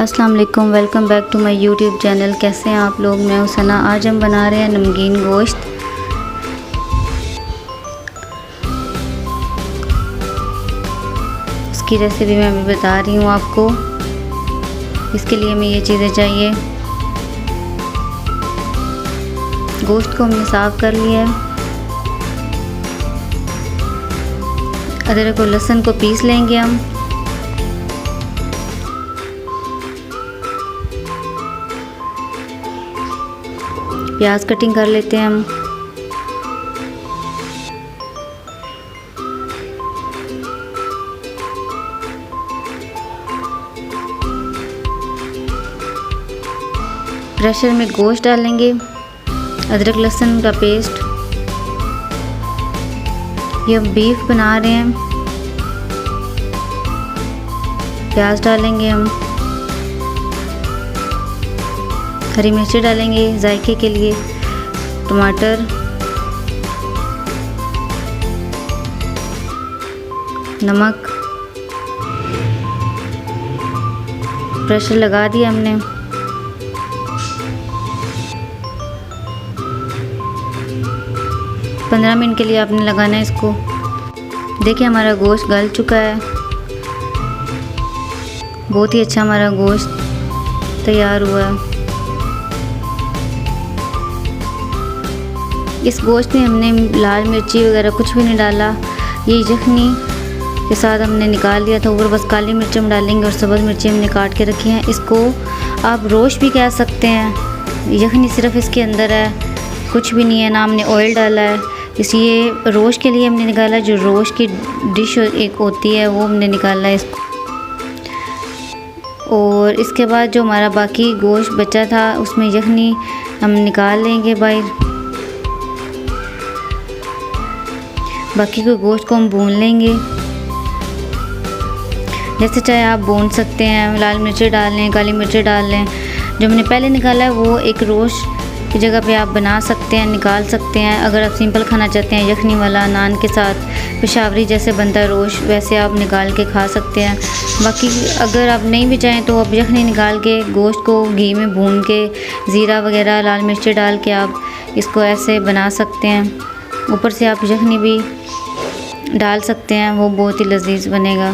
अस्सलाम वालेकुम, welcome back to my YouTube channel. कैसे हैं आप लोग? मैं हूं सना। आज हम बना रहे हैं नमकीन गोश्त। इसकी रेसिपी मैं अभी बता रही हूं आपको। इसके लिए हमें ये चीज़ें चाहिए। गोश्त को हमने साफ़ कर लिया है। अदरक और लहसुन को पीस लेंगे हम। प्याज कटिंग कर लेते हैं हम। प्रेशर में गोश्त डालेंगे, अदरक लहसुन का पेस्ट। ये हम बीफ बना रहे हैं। प्याज डालेंगे हम, हरी मिर्ची डालेंगे जायके के लिए, टमाटर, नमक। प्रेशर लगा दिया हमने। पंद्रह मिनट के लिए आपने लगाना है इसको। देखिए हमारा गोश्त गल चुका है। बहुत ही अच्छा हमारा गोश्त तैयार हुआ है। इस गोश्त में हमने लाल मिर्ची वगैरह कुछ भी नहीं डाला। ये यखनी के साथ हमने निकाल लिया था। ऊपर बस काली मिर्च हम डालेंगे और सब्ज़ मिर्ची हमने काट के रखी हैं। इसको आप रोश भी कह सकते हैं। यखनी सिर्फ इसके अंदर है, कुछ भी नहीं है, ना हमने ऑयल डाला है। इसलिए रोश के लिए हमने निकाला। जो रोश की डिश एक होती है वो हमने निकाला है इसको। और इसके बाद जो हमारा बाकी गोश्त बचा था उसमें यखनी हम निकाल लेंगे बाहर। बाकी के गोश्त को हम भून लेंगे। जैसे चाहे आप भून सकते हैं, लाल मिर्ची डाल लें, काली मिर्ची डाल लें। जो हमने पहले निकाला है वो एक रोश की जगह पे आप बना सकते हैं, निकाल सकते हैं। अगर आप सिंपल खाना चाहते हैं यखनी वाला नान के साथ, पेशावरी जैसे बनता है रोश, वैसे आप निकाल के खा सकते हैं। बाकी अगर आप नहीं भी चाहें तो आप यखनी निकाल के गोश्त को घी में भून के ज़ीरा वगैरह लाल मिर्ची डाल के आप इसको ऐसे बना सकते हैं। ऊपर से आप यखनी भी डाल सकते हैं, वो बहुत ही लजीज बनेगा।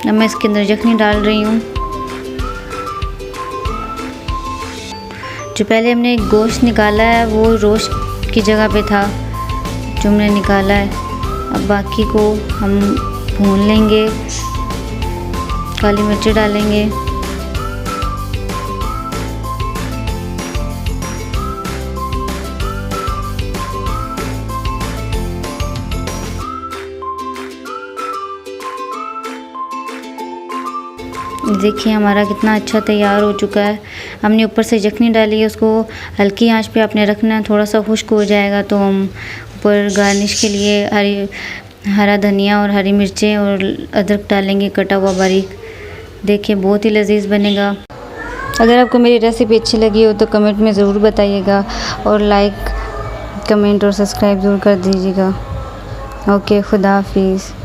अब मैं इसके अंदर यखनी डाल रही हूँ। जो पहले हमने गोश्त निकाला है वो रोस्ट की जगह पे था जो हमने निकाला है। अब बाकी को हम भून लेंगे, काली मिर्ची डालेंगे। देखिए हमारा कितना अच्छा तैयार हो चुका है। हमने ऊपर से यखनी डाली है, उसको हल्की आंच पे आपने रखना है। थोड़ा सा खुश्क हो जाएगा तो हम ऊपर गार्निश के लिए हरा धनिया और हरी मिर्चें और अदरक डालेंगे कटा हुआ बारीक। देखिए बहुत ही लजीज बनेगा। अगर आपको मेरी रेसिपी अच्छी लगी हो तो कमेंट में ज़रूर बताइएगा और लाइक, कमेंट और सब्सक्राइब ज़रूर कर दीजिएगा। ओके, खुदा हाफिज़।